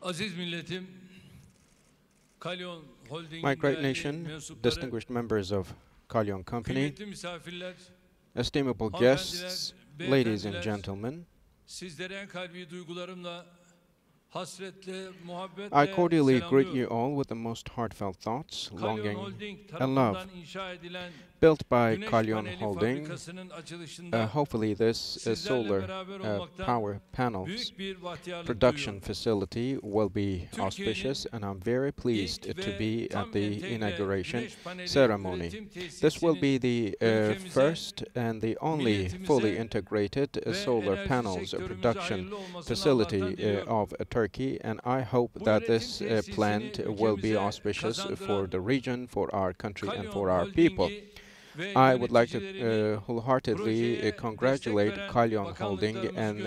Aziz milletim, Kalyon Holding'in My great değerli nation, mensupları, distinguished members of Kalyon Company, kıymetli misafirler, estimable guests, ladies and gentlemen, sizlere en kalbi duygularımla, hasretle, I muhabbetle cordially greet you selamlıyorum. all with the most heartfelt thoughts, Kalyon longing, Holding and love. tarafından inşa edilen Built by Güneş Kalyon paneli Holding, fabrikasının açılışında hopefully this sizlerle solar beraber olmaktan power panels büyük bir bahtiyarlık production duyuyorum. facility will be auspicious, and I'm very pleased to be at the inauguration ceremony. This will be the first and the only fully integrated solar panels production facility of Turkey, and I hope that this plant will be auspicious for the region, for our country, and for our people. I would like to wholeheartedly congratulate Kalyon Holding and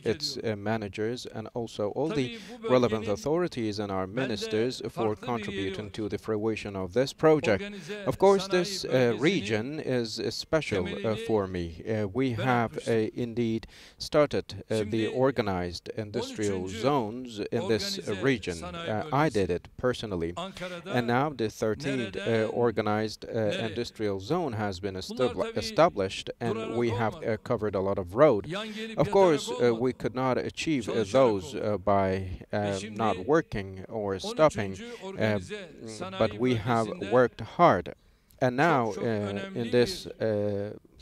its managers, and also all the relevant authorities and our ministers for contributing to the fruition of this project. Of course, this region is special for me. We have indeed started the organized industrial zones in this region. I did it personally. And now the 13th organized industrial zone has been established, and we have covered a lot of road. Of course, we could not achieve those by not working or stopping, but we have worked hard. And now, in this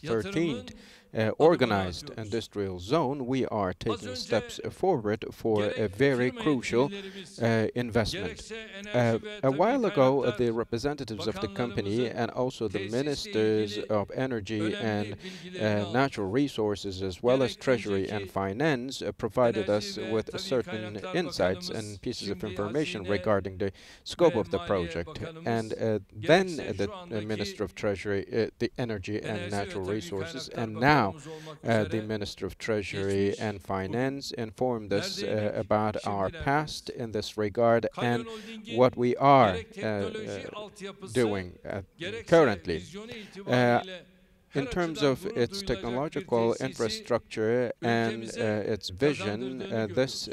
13th organized industrial zone, we are taking steps forward for a very crucial investment. A while ago, the representatives of the company and also the ministers of energy and natural resources, as well as treasury and finance, provided us with certain insights and pieces of information regarding the scope of the project. And then the Minister of Treasury, the Energy and Natural Resources, and now the Minister of Treasury and Finance informed us about our past in this regard and what we are doing currently. In terms of its technological infrastructure and its vision, this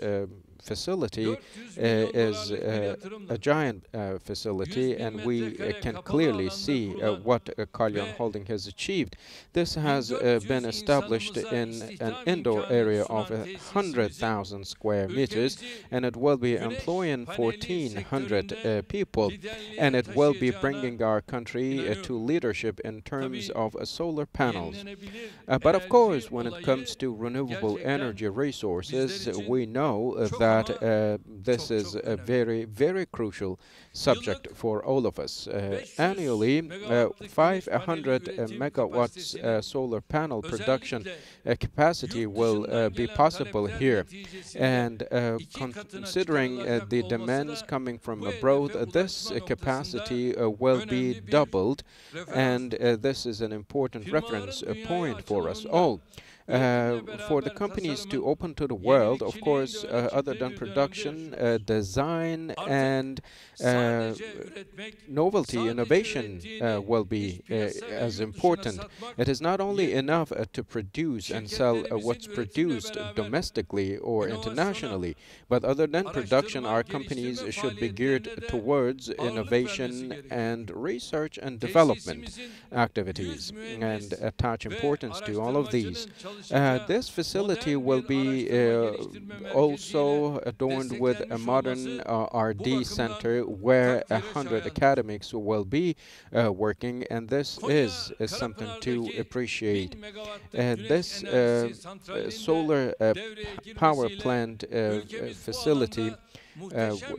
facility is a giant facility, and we can clearly see what Kalyon Holding has achieved. This has been established in an indoor area of 100,000 square meters, and it will be employing 1,400 people, and it will be bringing our country to leadership in terms of solar panels. But of course, when it comes to renewable energy resources, we know that this is a very, very crucial subject for all of us. Annually, 500 megawatts solar panel production capacity will be possible here. And considering the demands coming from abroad, this capacity will be doubled, and this is an important reference point for us all. For the companies to open to the world, of course, other than production, design and novelty, innovation will be as important. It is not only enough to produce and sell what's produced domestically or internationally, but other than production, our companies should be geared towards innovation and research and development activities and attach importance to all of these. This facility will be also adorned with a modern R&D center where 100 academics will be working, and this is something to appreciate. This solar power plant facility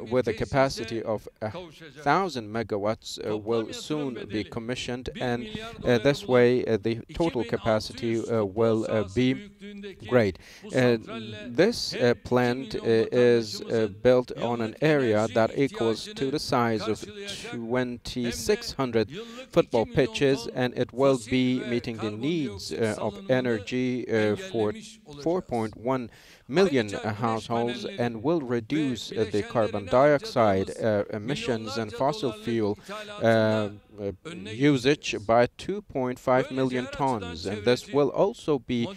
with a capacity of 1,000 megawatts will soon be commissioned, and this way the total capacity will be great. This plant is built on an area that equals to the size of 2,600 football pitches, and it will be meeting the needs of energy for 4.1 million households and will reduce the carbon dioxide emissions and fossil fuel usage by 2.5 million tons, and this will also be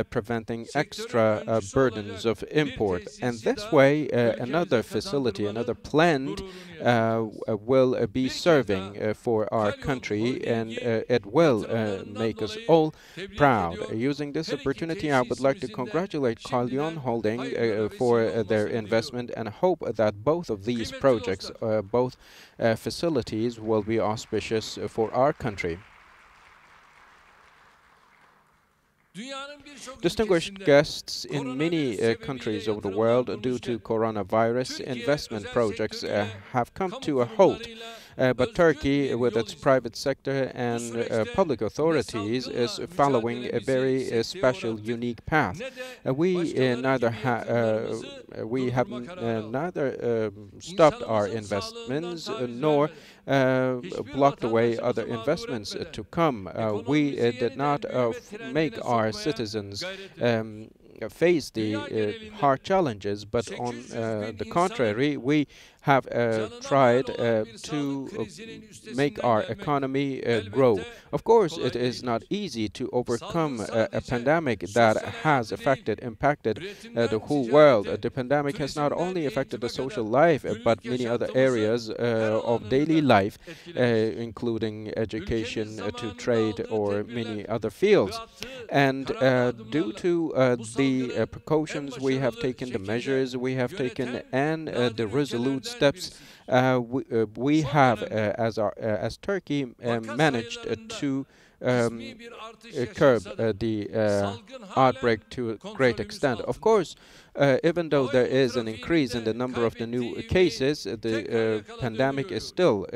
preventing extra burdens of import. And this way, another facility, another plant will be serving for our country, and it will make us all proud. Using this opportunity, I would like to congratulate Kalyon Holding for their investment and hope that both of these projects, both facilities, will be auspicious for our country. Distinguished guests, in many countries of the world, due to coronavirus, investment projects have come to a halt. But Turkey, with its private sector and public authorities, is following a very special, unique path. We have neither stopped our investments nor blocked away other investments to come. We did not make our citizens face the hard challenges, but on the contrary, we have tried to make our economy grow. Of course, it is not easy to overcome a pandemic that has impacted the whole world. The pandemic has not only affected the social life, but many other areas of daily life, including education to trade or many other fields. And due to the precautions we have taken, the measures we have taken, and the resolute steps we have, as Turkey, managed to curb the outbreak to a great extent. Of course, even though there is an increase in the number of the new cases, the pandemic is still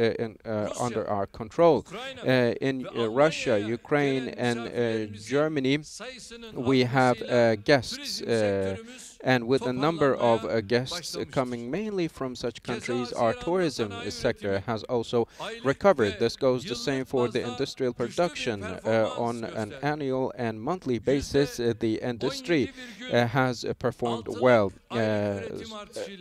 under our control. In Russia, Ukraine, and Germany, we have guests, and with a number of guests coming mainly from such countries, our tourism sector has also recovered. This goes the same for the industrial production. On an annual and monthly basis, the industry has performed well.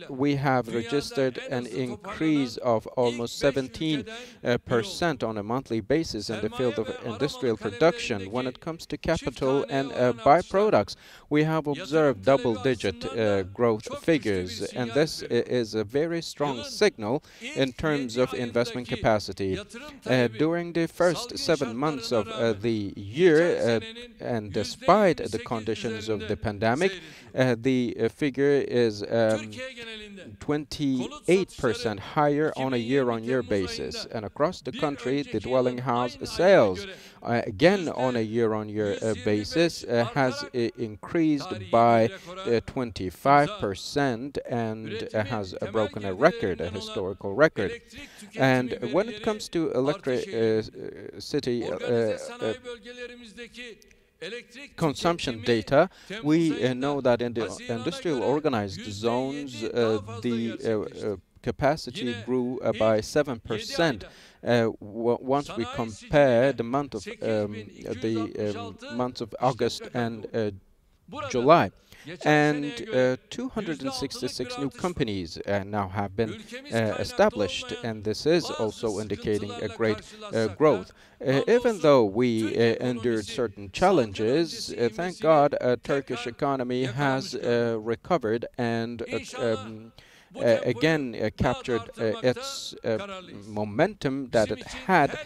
We have registered an increase of almost 17% on a monthly basis in the field of industrial production. When it comes to capital and byproducts, we have observed double-digit growth figures, and this is a very strong signal in terms of investment capacity. During the first 7 months of the year, and despite the conditions of the pandemic, the figure is 28% higher on a year-on-year basis. And across the country, the dwelling house sales, again on a year-on-year basis, has increased by 25% and has broken a record, a historical record. And when it comes to electricity consumption data, we know that in the industrial organized zones, the capacity grew by 7%. Once we compare the months of August and July. And 266 new companies now have been established, and this is also indicating a great growth. Even though we endured certain challenges, thank God, Turkish economy has recovered and again captured its momentum that it had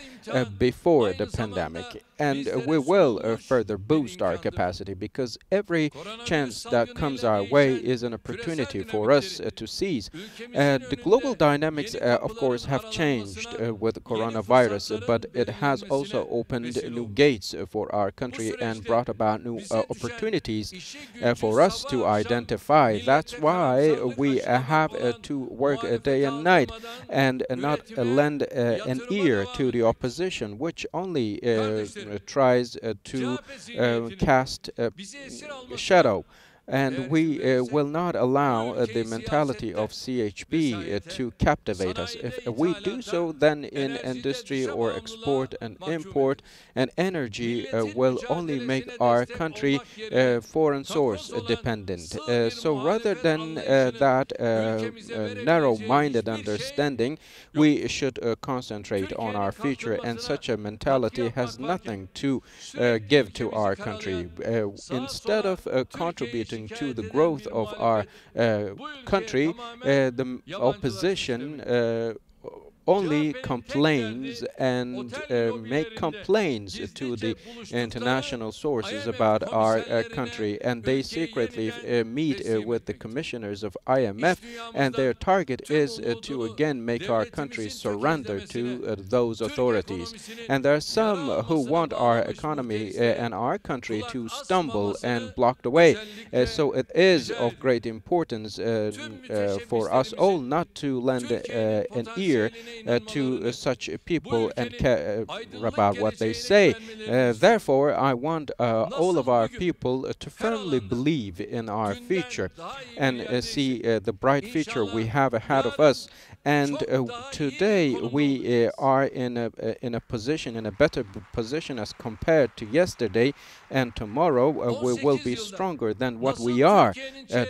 before the pandemic. And we will further boost our capacity, because every chance that comes our way is an opportunity for us to seize. The global dynamics, of course, have changed with the coronavirus, but it has also opened new gates for our country and brought about new opportunities for us to identify. That's why we have to work day and night and not lend an ear to the opposition, which only tries to cast a shadow. And we will not allow the mentality of CHP to captivate us. If we do so, then in industry or export and import and energy will only make our country foreign source dependent. So rather than that narrow-minded understanding, we should concentrate on our future, and such a mentality has nothing to give to our country. Instead of contributing to the growth of our country, the opposition only complains and make complaints to the international sources about our country, and they secretly meet with the commissioners of IMF, and their target is to again make our country surrender to those authorities. And there are some who want our economy and our country to stumble and block the way. So it is of great importance for us all not to lend an ear to such people and about what they say. Therefore, I want all of our people to firmly believe in our future and see the bright future we have ahead of us. And today we are in a position, in a better position as compared to yesterday, and tomorrow we will be stronger than what we are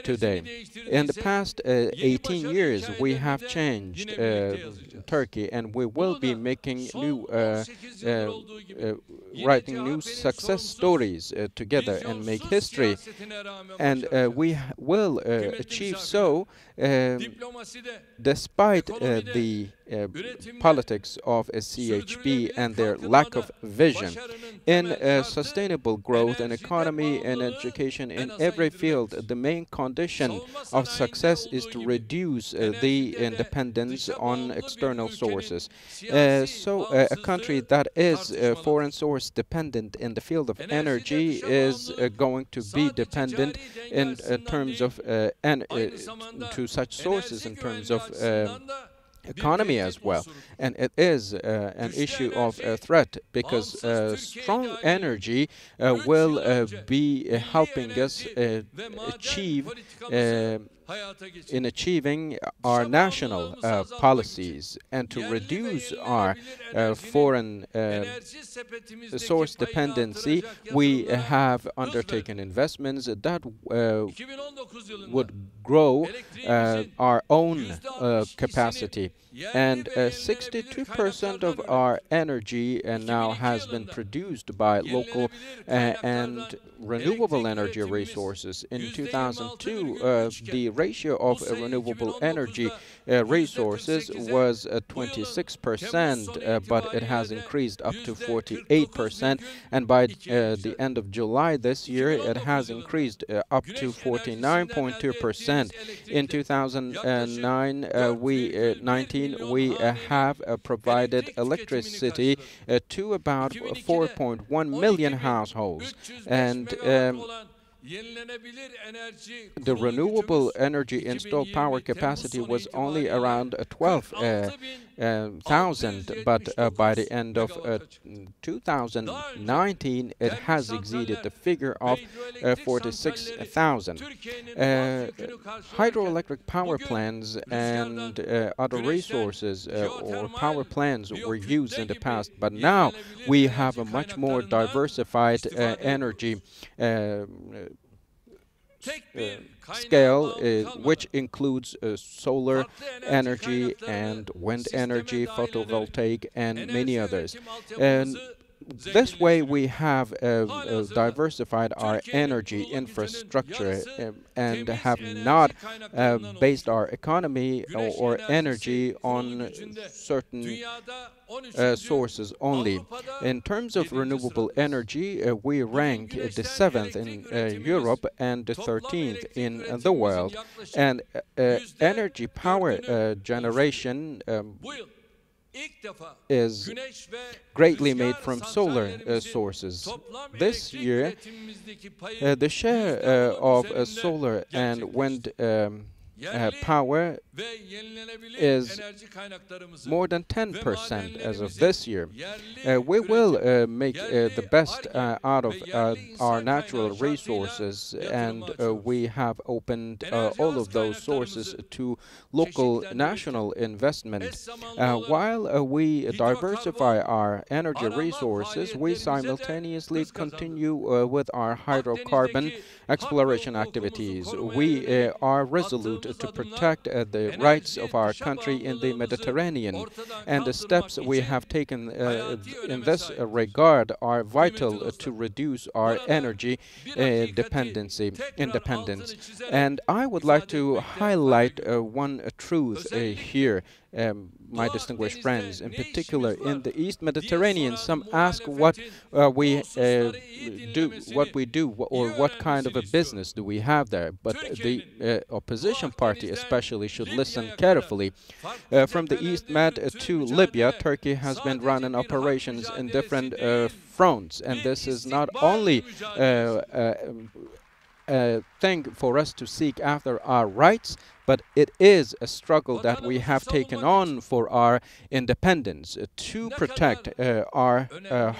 today. In the past 18 years, we have changed Turkey, and we will be making new, writing new success stories together and make history. And we will achieve so despite the politics of CHP and their lack of vision. In sustainable growth and economy and education, in every field, the main condition of success is to reduce the dependence on external sources. So a country that is foreign source dependent in the field of energy is going to be dependent in terms of to such sources in terms of economy as well, and it is an issue of threat, because strong energy will be helping us achieve in achieving our national policies, and to reduce our foreign source dependency. We have undertaken investments that would grow our own capacity. And 62% of our energy now has been produced by local and renewable energy resources. In 2002, the ratio of renewable energy resources was 26%, but it has increased up to 48%, and by the end of July this year, it has increased up to 49.2%. In 2009, we have provided electricity to about 4.1 million households, and the renewable energy installed power capacity was only around 12,000, but by the end of 2019 it has exceeded the figure of 46,000. Hydroelectric power plants and other resources or power plants were used in the past, but now we have a much more diversified energy scale, which includes solar energy and wind energy, photovoltaic, and many others. And this way we have diversified our energy infrastructure and have not based our economy or energy on certain sources only. In terms of renewable energy, we rank the 7th in Europe and the 13th in the world. And energy power generation is greatly made from solar sources. This year, the share of solar and wind power is more than 10% as of this year. We will make the best out of our natural resources, and we have opened all of those sources to local national investment. While we diversify our energy resources, we simultaneously continue with our hydrocarbon exploration activities. We are resolute to protect the rights of our country in the Mediterranean, and the steps we have taken in this regard are vital to reduce our energy independence. And I would like to highlight one truth here. My distinguished friends, in particular in the East Mediterranean, some ask what we do, or what kind of a business do we have there. But the opposition party especially should listen carefully. From the East Med to Libya, Turkey has been running operations in different fronts, and this is not only thing for us to seek after our rights, but it is a struggle that we have taken on for our independence to protect our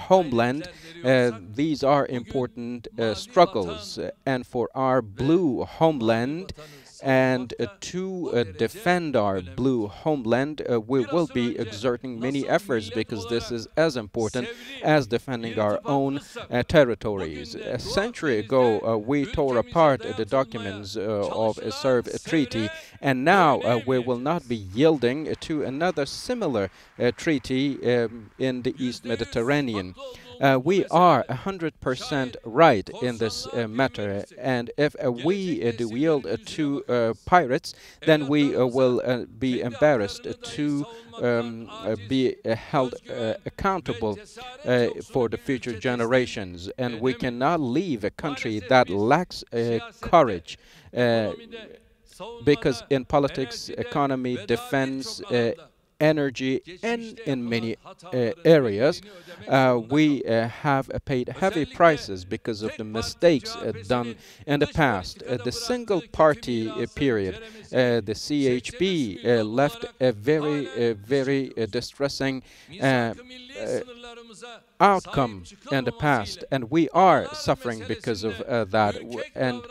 homeland. These are important struggles, and for our blue homeland, and to defend our blue homeland, we will be exerting many efforts, because this is as important as defending our own territories. A century ago, we tore apart the documents of a Serb treaty, and now we will not be yielding to another similar treaty in the East Mediterranean. We are 100% right in this matter, and if we do yield to pirates, then we will be embarrassed to be held accountable for the future generations, and we cannot leave a country that lacks courage, because in politics, economy, defense, energy, and in many areas, we have paid heavy prices because of the mistakes done in the past. The single party period, the CHP, left a very distressing outcome in the past, and we are suffering because of that. And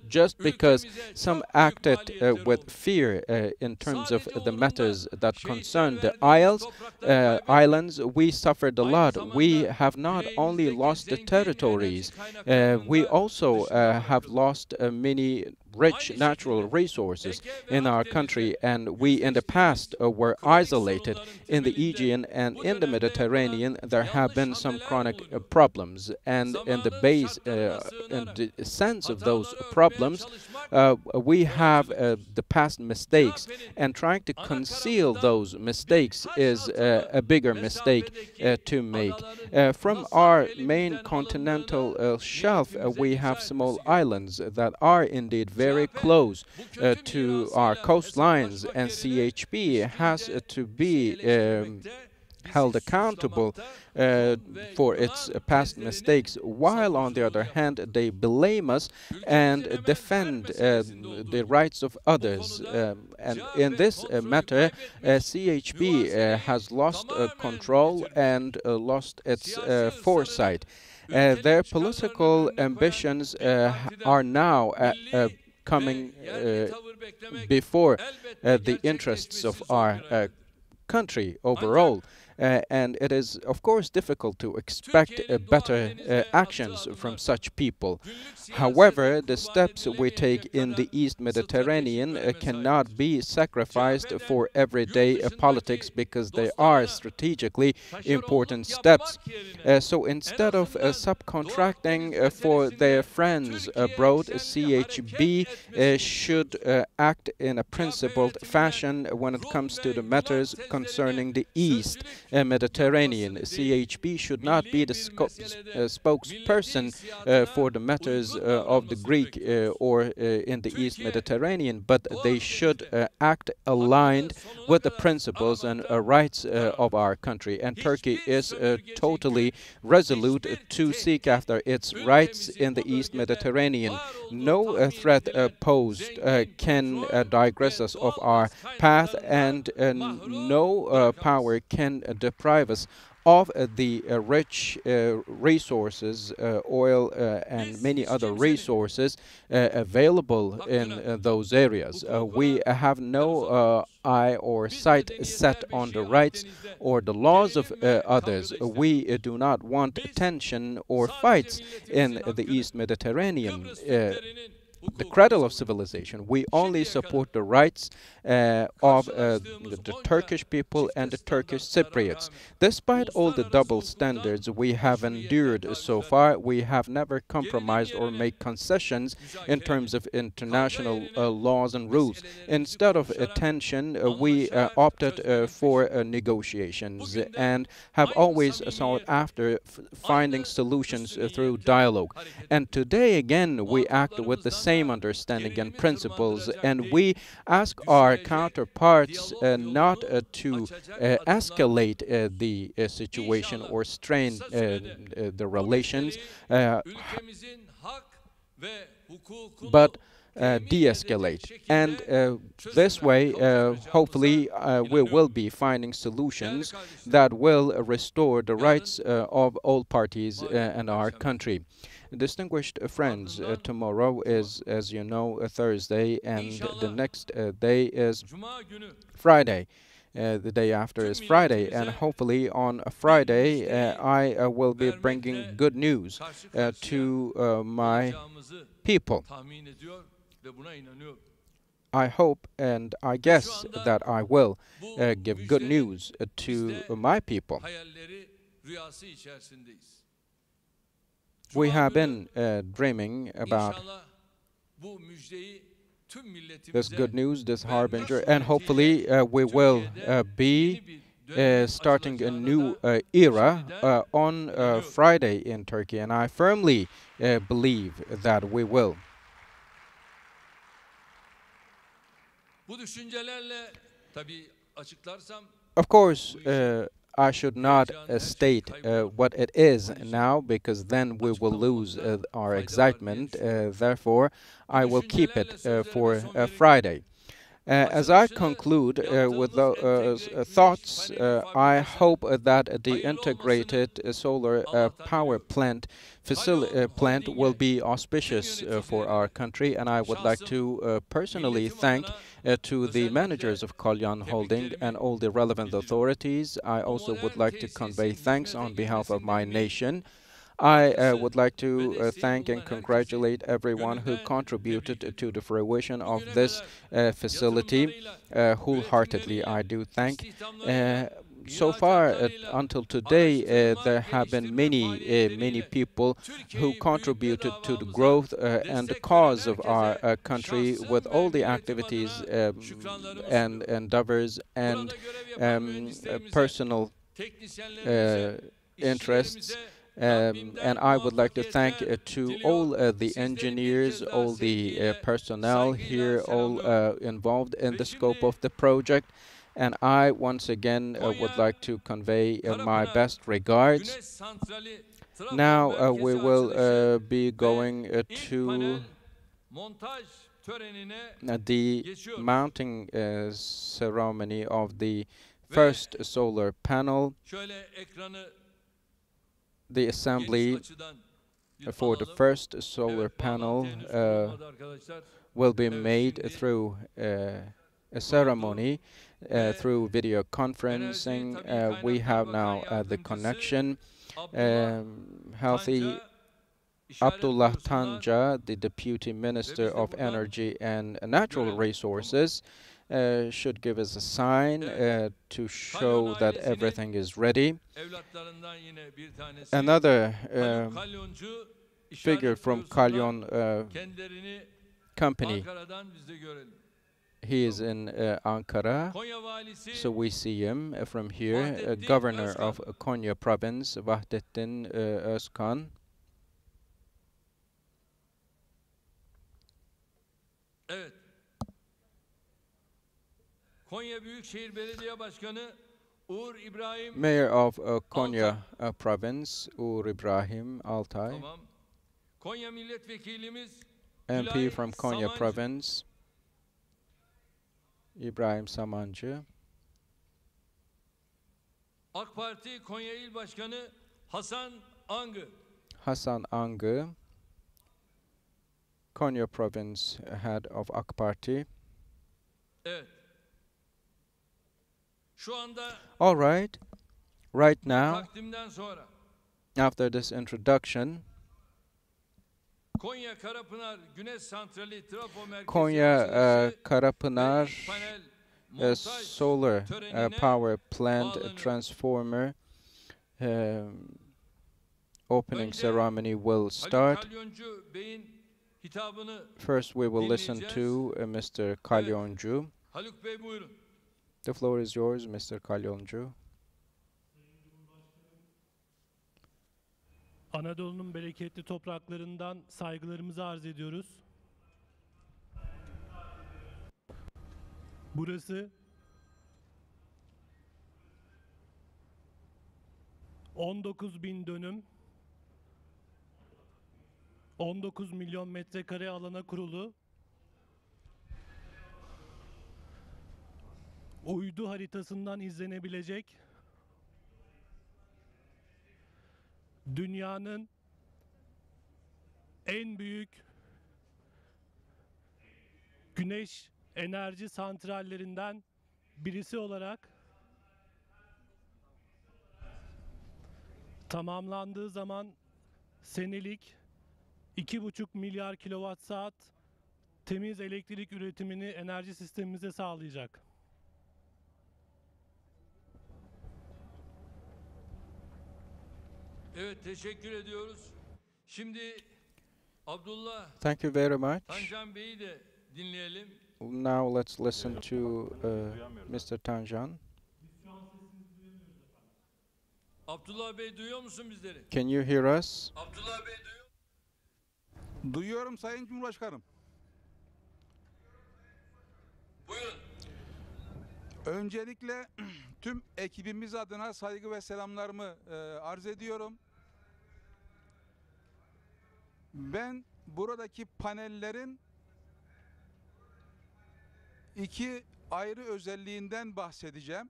just because some acted with fear in terms of the matters that concern the islands, we suffered a lot. We have not only lost the territories, we also have lost many rich natural resources in our country, and we in the past were isolated in the Aegean and in the Mediterranean. There have been some chronic problems, and in the base in the sense of those problems, we have the past mistakes, and trying to conceal those mistakes is a bigger mistake to make. From our main continental shelf, we have small islands that are indeed very close to our coastlines, and CHP has to be held accountable for its past mistakes, while on the other hand they blame us and defend the rights of others. And in this matter, CHP has lost control and lost its foresight. Their political ambitions are now coming before the interests of our country overall. And it is, of course, difficult to expect better actions from such people. However, the steps we take in the East Mediterranean cannot be sacrificed for everyday politics, because they are strategically important steps. So instead of subcontracting for their friends abroad, CHB should act in a principled fashion when it comes to the matters concerning the East. Mediterranean. CHP should not be the spokesperson for the matters of the Greek or in the East Mediterranean, but they should act aligned with the principles and rights of our country. And Turkey is totally resolute to seek after its rights in the East Mediterranean. No threat posed can digress us of our path, and no power can deprive us of the rich resources, oil and many other resources available in those areas. We have no eye or sight set on the rights or the laws of others. We do not want tension or fights in the East Mediterranean. The cradle of civilization. We only support the rights of the Turkish people and the Turkish Cypriots. Despite all the double standards we have endured so far, we have never compromised or made concessions in terms of international laws and rules. Instead of tension, we opted for negotiations and have always sought after finding solutions through dialogue. And today again, we act with the same understanding and principles, and we ask our counterparts not to escalate the situation or strain the relations, but de-escalate. And this way, hopefully, we will be finding solutions that will restore the rights of all parties in our country. Distinguished friends, tomorrow is, as you know, a Thursday, and the next day is Friday. The day after is Friday, and hopefully on a Friday I will be bringing good news to my people. I hope and I guess that I will give good news to my people. We have been dreaming about this good news, this harbinger, and hopefully we will be starting a new era on Friday in Turkey, and I firmly believe that we will. Of course, I should not state what it is now, because then we will lose our excitement. Therefore, I will keep it for Friday. As I conclude with those thoughts, I hope that the integrated solar power plant will be auspicious for our country, and I would like to personally thank to the managers of Kalyan Holding and all the relevant authorities. I also would like to convey thanks on behalf of my nation. I would like to thank and congratulate everyone who contributed to the fruition of this facility. Wholeheartedly, I do thank. So far, until today, there have been many people who contributed to the growth and the cause of our country with all the activities and endeavors and personal interests. And I would like to thank to all the engineers, all the personnel here, all involved in the scope of the project. And I once again would like to convey my best regards. Now we will be going to the mounting ceremony of the first solar panel. The assembly for the first solar panel will be made through a ceremony through video conferencing. We have now the connection. Healthy Abdullah Tanja, the Deputy Minister of Energy and Natural Resources, should give us a sign to show that everything is ready. Another figure from Kalyon company He is in Ankara, Konya valisi so we see him from here. Vahdettin Governor Özkan. of Konya province, Vahdettin Özkan. Evet. Konya Büyükşehir Belediye Başkanı Uğur İbrahim. Mayor of Konya province, Uğur İbrahim Altay. Tamam. Konya Milletvekilimiz MP Gülay from Konya Samancı. province, İbrahim Samancı. AK Parti Konya İl Başkanı Hasan Angı. Hasan Angı, Konya province head of AK Party. Evet. Şu anda All right. Right now, takdimden sonra after this introduction, Konya Karapınar Güneş Santrali Trafo Merkezi Konya açılışı Karapınar ve panel montaj solar törenine power plant bağlanıyor. transformer opening Önce ceremony will Haluk start. Kalyoncu Bey'in hitabını First, we will listen dinleyeceğiz. to Mr. Kalyoncu. Haluk Bey buyurun. The floor is yours, Mr. Kalyoncu. Anadolu'nun bereketli topraklarından saygılarımızı arz ediyoruz. Burası 19.000 dönüm, 19 milyon metrekare alana kurulu uydu haritasından izlenebilecek dünyanın en büyük güneş enerji santrallerinden birisi olarak tamamlandığı zaman senelik 2,5 milyar kilowatt saat temiz elektrik üretimini enerji sistemimize sağlayacak. Evet, teşekkür ediyoruz. Şimdi Abdullah Thank you very much. Tancan Bey'i de dinleyelim. Now let's listen to Mr. Tanjan. Abdullah Bey duyuyor musun bizleri? Can you hear us? Abdullah Bey duyuyor. Duyuyorum Sayın Cumhurbaşkanım. Buyurun. Öncelikle tüm ekibimiz adına saygı ve selamlarımı arz ediyorum. Ben buradaki panellerin iki ayrı özelliğinden bahsedeceğim.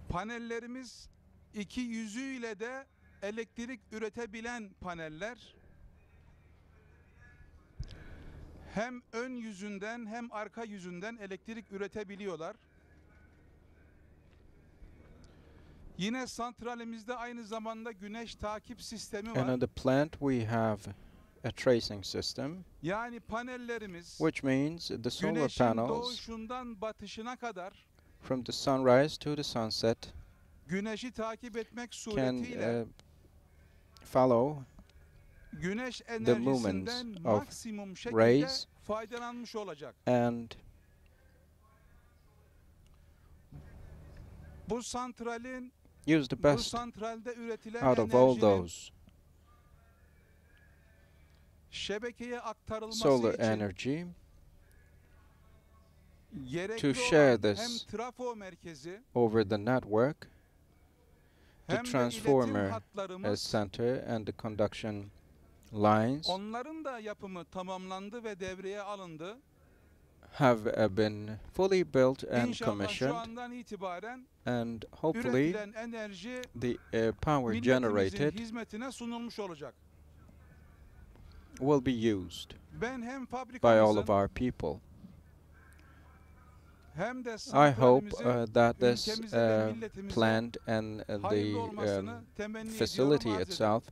Panellerimiz iki yüzüyle de elektrik üretebilen paneller. Hem ön yüzünden hem arka yüzünden elektrik üretebiliyorlar. Yine santralimizde aynı zamanda güneş takip sistemi And var. on the plant we have a tracing system, Yani panellerimiz which means the solar güneşin panels doğuşundan batışına kadar from the sunrise to the sunset güneşi takip etmek can suretiyle follow güneş movements enerjisinden of maksimum şekilde rays faydalanmış olacak. and Bu santralin use the bu best santralde üretilen out of all enerjinin those şebekeye aktarılması solar için energy gerekli to share olan this hem trafo merkezi over the network, the hem de transformer iletim hatlarımız, center and the conduction lines onların da yapımı tamamlandı ve devreye alındı. have been fully built and İnşallah şu commissioned, andan itibaren and hopefully üretilen enerji the power milletimizin generated hizmetine sunulmuş olacak. will be used Ben hem by all of fabrikamızın our people. hem de I hope santralimizin that this ülkemize ve milletimize plant and hayırlı the olmasını temenni facility ediyorum, arz itself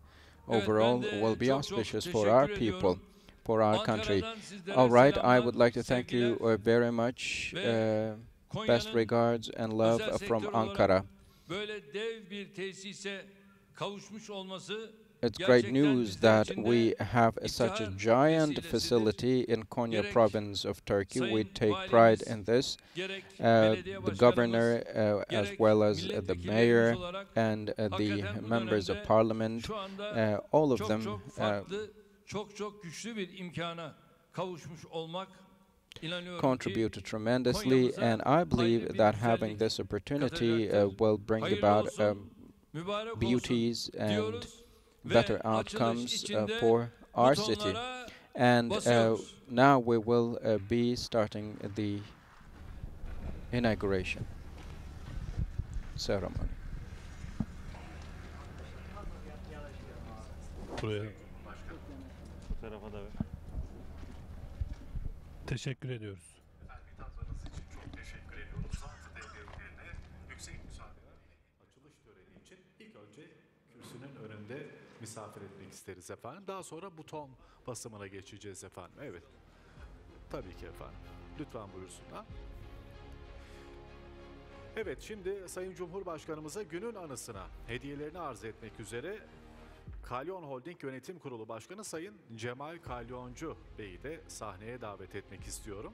Evet, overall ben de will be çok auspicious for teşekkür our ediyorum. people, for our country. Ankara'dan sizlere All right, I selamlar, would like to thank you sevgiler. very much. Ve Best Konya'nın regards and love özel from sektör Ankara. olarak böyle dev bir tesise kavuşmuş olması it's great gerçekten news bizler that için we de have such a iftihar giant vesilesidir. facility in Konya Gerek province of Turkey. We Sayın take pride Valimiz, in this. gerek belediye The başkanımız, governor, as gerek well as the milletvekillerimiz mayor olarak and the hakikaten bu members of dönemde parliament, şu anda all of çok them çok farklı, çok güçlü bir imkana kavuşmuş olmak inanıyorum ki contributed tremendously, Konya'mıza and I hayırlı believe bir that having güzellik this opportunity katacaktır. will bring Hayırlı about olsun, mübarek olsun beauties and diyoruz better ve açılış outcomes içinde for our city. butonlara And basıyoruz. now we will be starting the inauguration ceremony. Buraya. Teşekkür ediyoruz. Katılımınız için çok teşekkür ediyoruz. Zat devletlerine yüksek müsaadeler. Açılış töreni için ilk önce kürsünün önünde misafir etmek isteriz efendim. Daha sonra buton basımına geçeceğiz efendim. Evet. Tabii ki efendim. Lütfen buyursunlar. Evet, şimdi Sayın Cumhurbaşkanımıza günün anısına hediyelerini arz etmek üzere Kalyon Holding Yönetim Kurulu Başkanı Sayın Cemal Kalyoncu Bey'i de sahneye davet etmek istiyorum.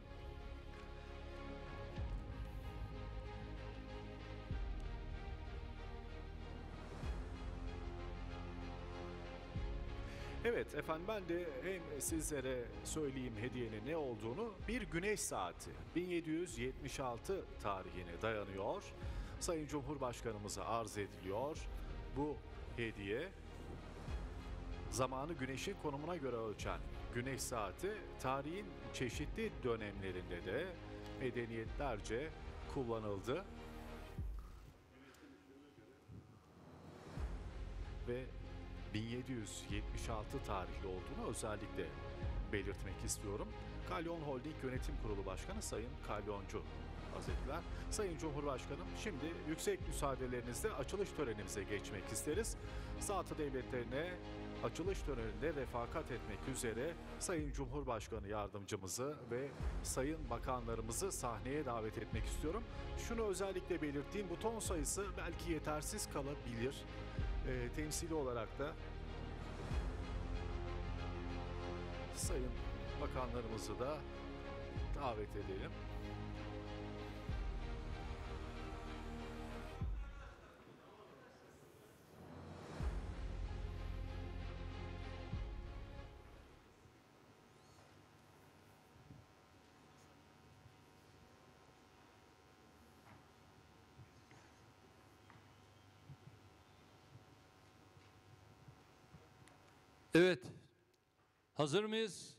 Evet efendim, ben de hem sizlere söyleyeyim hediyenin ne olduğunu. Bir güneş saati 1776 tarihine dayanıyor. Sayın Cumhurbaşkanımıza arz ediliyor. Bu hediye zamanı güneşin konumuna göre ölçen güneş saati tarihin çeşitli dönemlerinde de medeniyetlerce kullanıldı. Ve 1776 tarihli olduğunu özellikle belirtmek istiyorum. Kalyon Holding Yönetim Kurulu Başkanı Sayın Kalyoncu Hazretler. Sayın Cumhurbaşkanım, şimdi yüksek müsaadelerinizle açılış törenimize geçmek isteriz. Zat-ı devletlerine açılış töreninde refakat etmek üzere Sayın Cumhurbaşkanı yardımcımızı ve sayın bakanlarımızı sahneye davet etmek istiyorum. Şunu özellikle belirttiğim, buton sayısı belki yetersiz kalabilir. Temsili olarak da sayın bakanlarımızı da davet edelim. Evet. Hazır mıyız?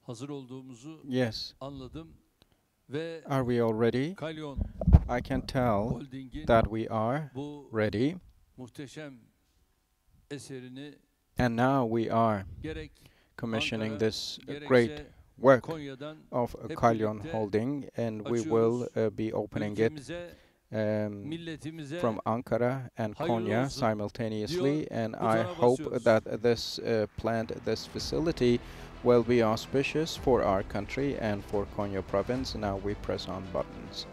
Hazır olduğumuzu Yes. anladım ve Are we all ready? Kalyon I can tell Holding'in that we are bu ready, muhteşem eserini and now we are gerek commissioning Ankara, this gerekse great work Konya'dan of hep Kalyon birlikte Holding, and we açıyoruz. will be opening it ülkemize, um, from milletimize Ankara and hayırlı Konya olsun simultaneously, diyor, and I butona hope basıyoruz. that this plant, this facility, will be auspicious for our country and for Konya province. Now we press on buttons.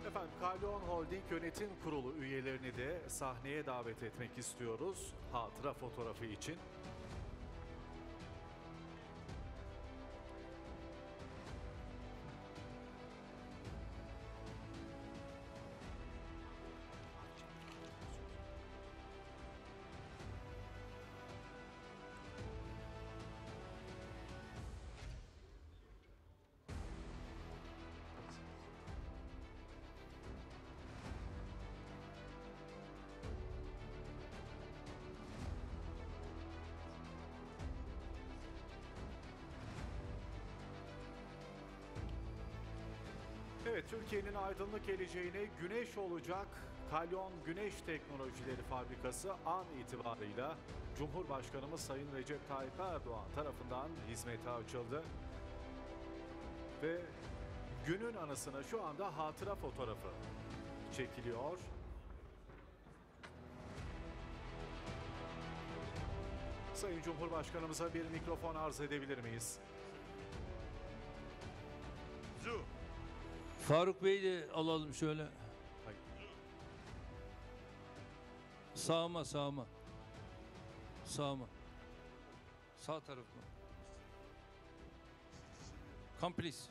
Efendim, Kalyon Holding Yönetim Kurulu üyelerini de sahneye davet etmek istiyoruz hatıra fotoğrafı için. Evet, Türkiye'nin aydınlık geleceğine güneş olacak Kalyon Güneş Teknolojileri Fabrikası an itibarıyla Cumhurbaşkanımız Sayın Recep Tayyip Erdoğan tarafından hizmete açıldı. Ve günün anısına şu anda hatıra fotoğrafı çekiliyor. Sayın Cumhurbaşkanımıza bir mikrofon arz edebilir miyiz? Faruk Bey'i de alalım şöyle. Sağıma. Sağ tarafıma. Come please.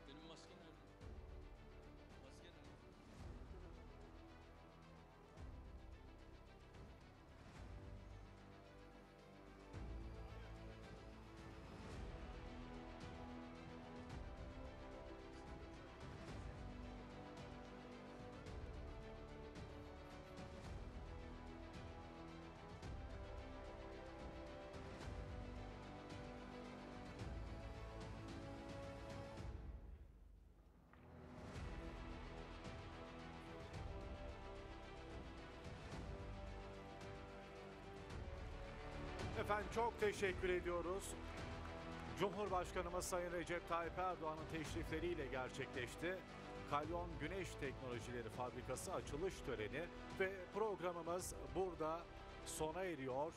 Benim maskem nerede? Maske nerede? Efendim çok teşekkür ediyoruz. Cumhurbaşkanımız Sayın Recep Tayyip Erdoğan'ın teşrifleriyle gerçekleşti. Kalyon Güneş Teknolojileri Fabrikası açılış töreni ve programımız burada sona eriyor.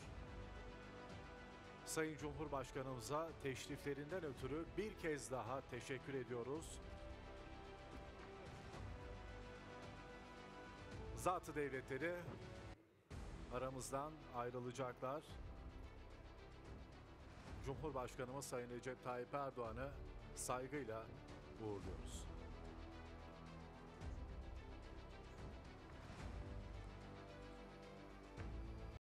Sayın Cumhurbaşkanımıza teşriflerinden ötürü bir kez daha teşekkür ediyoruz. Zat-ı devletleri aramızdan ayrılacaklar. Cumhurbaşkanımız Sayın Recep Tayyip Erdoğan'ı saygıyla uğurluyoruz.